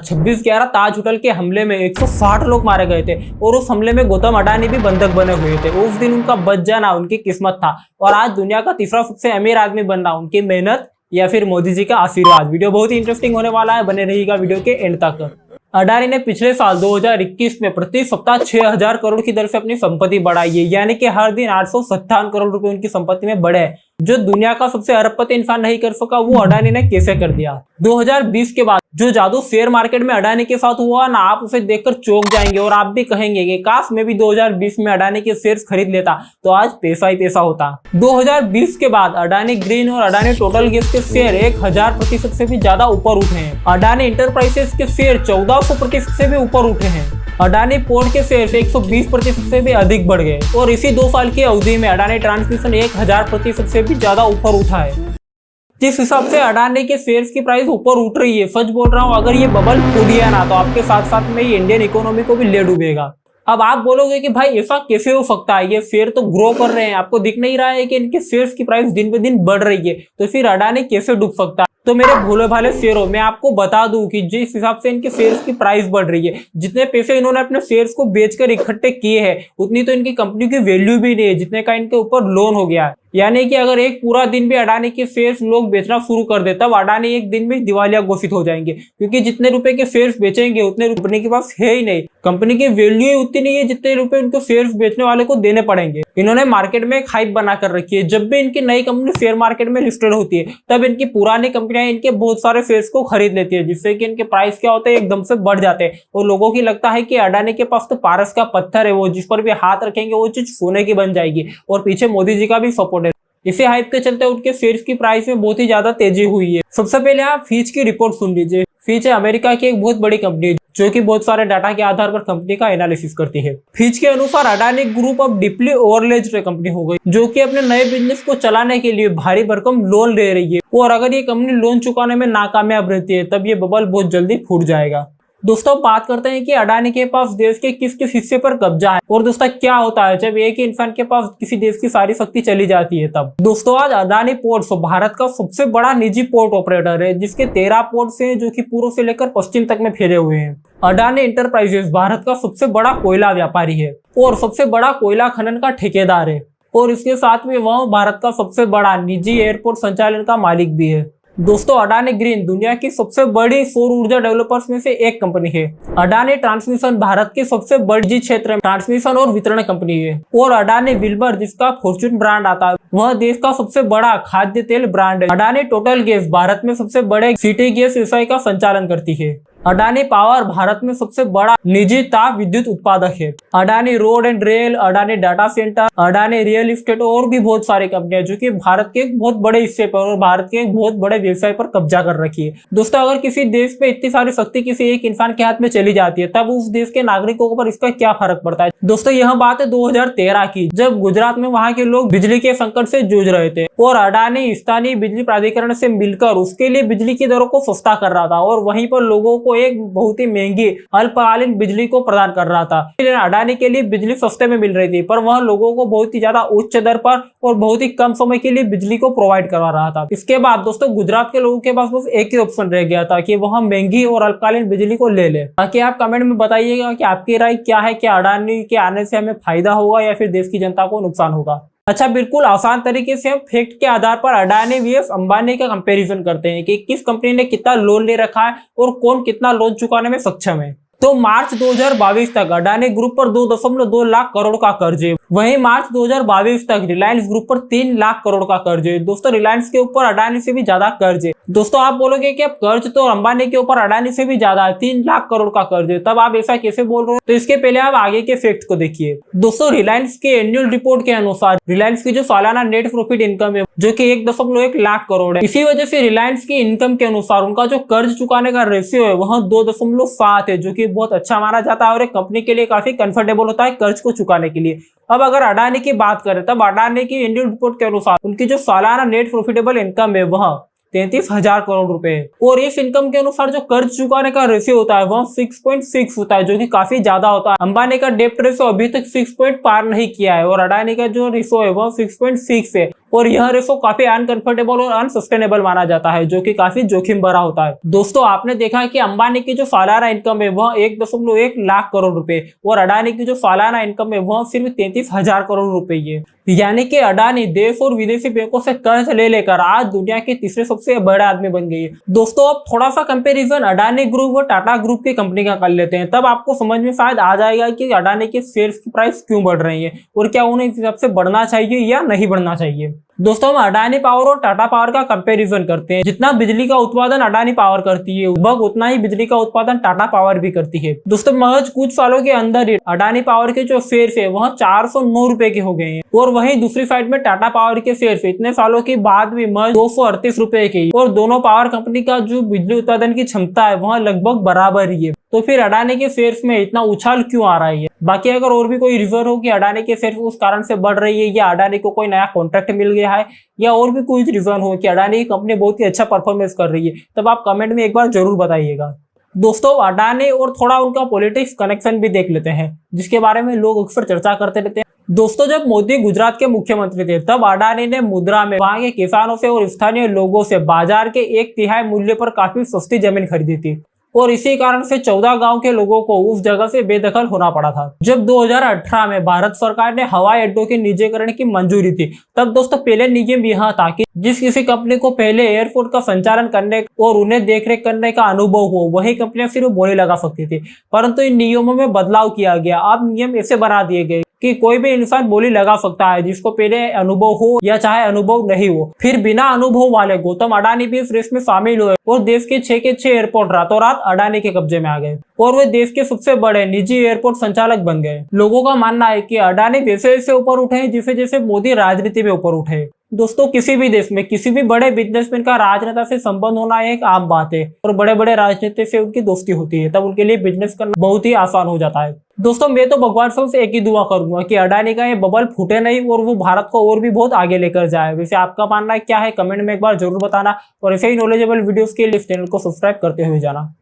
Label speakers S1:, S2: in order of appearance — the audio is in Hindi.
S1: 26/11 ताज होटल के हमले में 160 लोग मारे गए थे और उस हमले में गौतम अडानी भी बंधक बने हुए थे। उस दिन उनका बच जाना उनकी किस्मत था और आज दुनिया का तीसरा सबसे अमीर आदमी बनना उनकी मेहनत या फिर मोदी जी का आशीर्वाद। वीडियो बहुत ही इंटरेस्टिंग होने वाला है, बने रहिएगा वीडियो के एंड तक। अडानी ने पिछले साल 2021 में प्रति सप्ताह 6000 करोड़ की दर से अपनी संपत्ति बढ़ाई है, यानी कि हर दिन 857 करोड़ रुपए उनकी संपत्ति में बढ़े। जो दुनिया का सबसे अरबपति इंसान नहीं कर सका वो अडानी ने कैसे कर दिया। 2020 के बाद जो जादू शेयर मार्केट में अडानी के साथ हुआ ना, आप उसे देखकर चौंक जाएंगे और आप भी कहेंगे कि काश मैं भी 2020 में अडानी के शेयर्स खरीद लेता तो आज पैसा ही पैसा होता। 2020 के बाद अडानी ग्रीन और अडानी टोटल गैस के शेयर 1000% से भी ज्यादा ऊपर उठे हैं। अडानी इंटरप्राइजेस के शेयर 1400% से भी ऊपर उठे हैं। अडानी पोर्ट के शेयर 120% से भी अधिक बढ़ गए और इसी 2 साल की अवधि में अडानी ट्रांसमिशन 1000% से भी ज्यादा ऊपर उठा है। जिस हिसाब से अडानी के शेयर्स की प्राइस ऊपर उठ रही है, सच बोल रहा हूँ, अगर ये बबल फूट गया ना तो आपके साथ साथ में ये इंडियन इकोनॉमी को भी ले डूबेगा। अब आप बोलोगे कि भाई ऐसा कैसे हो सकता है, ये शेयर तो ग्रो कर रहे हैं, आपको दिख नहीं रहा है कि इनके शेयर्स की प्राइस दिन पे दिन बढ़ रही है, तो फिर अडानी कैसे डूब सकता है। तो मेरे भोले भाले शेयरों मैं आपको बता दूं कि जिस हिसाब से इनके शेयर्स की प्राइस बढ़ रही है, जितने पैसे इन्होंने अपने शेयर्स को बेचकर इकट्ठे किए हैं उतनी तो इनकी कंपनी की वैल्यू भी नहीं है जितने का इनके ऊपर लोन हो गया है। यानी कि अगर एक पूरा दिन भी अडानी के शेयर्स लोग बेचना शुरू कर दे तब अडानी एक दिन में दिवालिया घोषित हो जाएंगे, क्योंकि जितने रुपए के शेयर्स बेचेंगे उतने कंपनी के पास है ही नहीं। कंपनी की वैल्यू ही उतनी नहीं है जितने रुपए उनको शेयर्स बेचने वाले को देने पड़ेंगे। इन्होंने मार्केट में एक हाइप बना कर रखी है। जब भी इनकी नई कंपनी शेयर मार्केट में लिस्टेड होती है तब इनकी पुरानी कंपनियां इनके बहुत सारे शेयर्स को खरीद लेती है, जिससे कि इनके प्राइस क्या होते हैं एकदम से बढ़ जाते हैं और लोगों की लगता है कि अडानी के पास तो पारस का पत्थर है, वो जिस पर भी हाथ रखेंगे वो चीज सोने की बन जाएगी और पीछे मोदी जी का भी सपोर्ट है। इसी हाइप के चलते उनके शेयर्स की प्राइस में बहुत ही ज्यादा तेजी हुई है। सबसे पहले आप फिच की रिपोर्ट सुन लीजिए। फिच अमेरिका की एक बहुत बड़ी कंपनी है जो कि बहुत सारे डाटा के आधार पर कंपनी का एनालिसिस करती है। फिच के अनुसार अडानी ग्रुप अब डीपली ओवरलेज्ड कंपनी हो गई, जो कि अपने नए बिजनेस को चलाने के लिए भारी भरकम लोन ले रही है और अगर ये कंपनी लोन चुकाने में नाकामयाब रहती है तब ये बबल बहुत जल्दी फूट जाएगा। दोस्तों बात करते हैं कि अडानी के पास देश के किस किस हिस्से पर कब्जा है और दोस्तों क्या होता है जब एक ही इंसान के पास किसी देश की सारी शक्ति चली जाती है तब। दोस्तों आज अडानी पोर्ट्स भारत का सबसे बड़ा निजी पोर्ट ऑपरेटर है, जिसके 13 पोर्ट्स हैं जो कि पूर्व से लेकर पश्चिम तक में फैले हुए हैं। अडानी इंटरप्राइजेस भारत का सबसे बड़ा कोयला व्यापारी है और सबसे बड़ा कोयला खनन का ठेकेदार है और इसके साथ में वह भारत का सबसे बड़ा निजी एयरपोर्ट संचालन का मालिक भी है। दोस्तों अडानी ग्रीन दुनिया की सबसे बड़ी सौर ऊर्जा डेवलपर्स में से एक कंपनी है। अडानी ट्रांसमिशन भारत के सबसे बड़ी क्षेत्र में ट्रांसमिशन और वितरण कंपनी है और अडानी विल्बर जिसका फॉर्च्यून ब्रांड आता है वह देश का सबसे बड़ा खाद्य तेल ब्रांड है। अडानी टोटल गैस भारत में सबसे बड़े सिटी गैस व्यवसाय का संचालन करती है। अडानी पावर भारत में सबसे बड़ा निजी ताप विद्युत उत्पादक है। Adani road and rail, Adani data centre, Adani real estate और भी बहुत सारी कंपनियां जो कि भारत के एक बहुत बड़े हिस्से पर और भारत के एक बहुत बड़े व्यवसाय पर कब्जा कर रखी है। दोस्तों अगर किसी देश पे इतनी सारी शक्ति किसी एक इंसान के हाथ में चली जाती है तब उस देश के नागरिकों पर इसका क्या फर्क पड़ता है। दोस्तों यह बात है 2013 की, जब गुजरात में वहां के लोग बिजली के संकट से जूझ रहे थे और अडानी स्थानीय बिजली प्राधिकरण से मिलकर उसके लिए बिजली की दरों को सस्ता कर रहा था और वहीं पर लोगों को एक बहुत ही महंगी अल्पकालीन बिजली को प्रदान कर रहा था। अडानी के लिए बिजली सस्ते में मिल रही थी पर वह लोगों को बहुत ही ज्यादा उच्च दर पर और बहुत ही कम समय के लिए बिजली को प्रोवाइड करवा रहा था। इसके बाद दोस्तों गुजरात के लोगों के पास बस एक ही ऑप्शन रह गया था कि वह महंगी और अल्पकालीन बिजली को ले ले। बाकी आप कमेंट में बताइएगा कि आपकी राय क्या है, क्या अडानी के आने से हमें फायदा होगा या फिर देश की जनता को नुकसान होगा। अच्छा, बिल्कुल आसान तरीके से हम फैक्ट के आधार पर अडानी वीएस अंबानी का कंपैरिजन करते हैं कि किस कंपनी ने कितना लोन ले रखा है और कौन कितना लोन चुकाने में सक्षम है। तो मार्च 2022 तक अडानी ग्रुप पर 2.2 लाख करोड़ का कर्ज है। वहीं मार्च 2022 तक रिलायंस ग्रुप पर 3 लाख करोड़ का कर्ज है। दोस्तों रिलायंस के ऊपर अडानी से भी ज्यादा कर्ज है। दोस्तों आप बोलोगे कि अब कर्ज तो अंबानी के ऊपर अडानी से भी ज्यादा है, 3 लाख करोड़ का कर्ज है, तब आप ऐसा कैसे बोल रहे हो। तो इसके पहले आप आगे के फैक्ट को देखिए। दोस्तों रिलायंस के एनुअल रिपोर्ट के अनुसार रिलायंस की जो सालाना नेट प्रॉफिट इनकम है जो कि 1.1 लाख करोड़ है। इसी वजह से रिलायंस की इनकम के अनुसार उनका जो कर्ज चुकाने का रेशियो है वह 2.7 है, जो कि बहुत अच्छा माना जाता है और एक कंपनी के लिए काफी कंफर्टेबल होता है कर्ज को चुकाने के लिए। अब अगर अडानी की बात करें तब अडानी की एनुअल रिपोर्ट के अनुसार उनकी जो सालाना नेट प्रॉफिटेबल इनकम है वह 33,000 करोड़ रुपए है और इस इनकम के अनुसार जो कर्ज चुकाने का रेशियो होता है वह 6.6 होता है, जो कि काफी ज्यादा होता है। अंबानी का डेप्ट रेशियो अभी तक 6 पॉइंट पार नहीं किया है और अडानी का जो रेशियो है वह 6.6 है और यह रेशो काफी अनकंफर्टेबल और अनसस्टेनेबल माना जाता है, जो कि काफी जोखिम भरा होता है। दोस्तों, आपने देखा है कि अंबानी की जो सालाना इनकम है वह 1.1 लाख करोड़ रुपए और अडानी की जो सालाना इनकम है वह सिर्फ 33,000 करोड़ रुपए है। यानी कि अडानी देश और विदेशी बैंकों से कर्ज ले लेकर आज दुनिया के तीसरे सबसे बड़े आदमी बन गई है। दोस्तों, अब थोड़ा सा कंपैरिजन अडानी ग्रुप और टाटा ग्रुप की कंपनी का कर लेते हैं, तब आपको समझ में शायद आ जाएगा कि अडानी के शेयर्स की प्राइस क्यों बढ़ रही है और क्या उन्हें इस हिसाब से बढ़ना चाहिए या नहीं बढ़ना चाहिए। दोस्तों, हम अडानी पावर और टाटा पावर का कंपैरिजन करते हैं। जितना बिजली का उत्पादन अडानी पावर करती है, लगभग उतना ही बिजली का उत्पादन टाटा पावर भी करती है। दोस्तों, महज कुछ सालों के अंदर ही अडानी पावर के जो शेयर्स है वह 409 रुपए के हो गए हैं और वहीं दूसरी साइड में टाटा पावर के शेयर्स इतने सालों के बाद भी महज 238 रुपए के, और दोनों पावर कंपनी का जो बिजली उत्पादन की क्षमता है वह लगभग बराबर ही है। तो फिर अडानी के शेयर्स में इतना उछाल क्यों आ रहा है? बाकी अगर और भी कोई रीजन हो कि अडानी के शेयर्स उस कारण से बढ़ रही है, या अडानी को कोई नया कॉन्ट्रैक्ट मिल गया है, या और भी कोई रीजन हो कि अडानी की कंपनी बहुत ही अच्छा परफॉर्मेंस कर रही है, तब आप कमेंट में एक बार जरूर बताइएगा। दोस्तों, अडानी और थोड़ा उनका पॉलिटिक्स कनेक्शन भी देख लेते हैं, जिसके बारे में लोग अक्सर चर्चा करते रहते हैं। दोस्तों, जब मोदी गुजरात के मुख्यमंत्री थे तब अडानी ने मुद्रा में वहां के किसानों से और स्थानीय लोगों से बाजार के 1/3 मूल्य पर काफी सस्ती जमीन खरीदी थी और इसी कारण से 14 गांव के लोगों को उस जगह से बेदखल होना पड़ा था। जब 2018 में भारत सरकार ने हवाई अड्डों के निजीकरण की मंजूरी थी, तब दोस्तों पहले नियम यह था कि जिस किसी कंपनी को पहले एयरपोर्ट का संचालन करने और उन्हें देखरेख करने का अनुभव हो, वही कंपनियां सिर्फ बोली लगा सकती थी। परंतु इन नियमों में बदलाव किया गया। अब नियम ऐसे बना दिए गए कि कोई भी इंसान बोली लगा सकता है, जिसको पहले अनुभव हो या चाहे अनुभव नहीं हो। फिर बिना अनुभव वाले गौतम अडानी भी इस रेस में शामिल हुए और देश के 6 के 6 एयरपोर्ट रातों रात अडानी के कब्जे में आ गए और वे देश के सबसे बड़े निजी एयरपोर्ट संचालक बन गए। लोगों का मानना है कि अडानी वैसे वैसे ऊपर उठे जैसे जैसे मोदी राजनीति में ऊपर उठे। दोस्तों, किसी भी देश में किसी भी बड़े बिजनेसमैन का राजनेता से संबंध होना एक आम बात है और बड़े बड़े राजनेता से उनकी दोस्ती होती है, तब उनके लिए बिजनेस करना बहुत ही आसान हो जाता है। दोस्तों, मैं तो भगवान से एक ही दुआ करूंगा कि अडानी का ये बबल फूटे नहीं और वो भारत को और भी बहुत आगे लेकर जाए। वैसे आपका मानना क्या है? कमेंट में एक बार जरूर बताना और ऐसे ही नॉलेजेबल वीडियोस के लिए इस चैनल को सब्सक्राइब करते हुए जाना।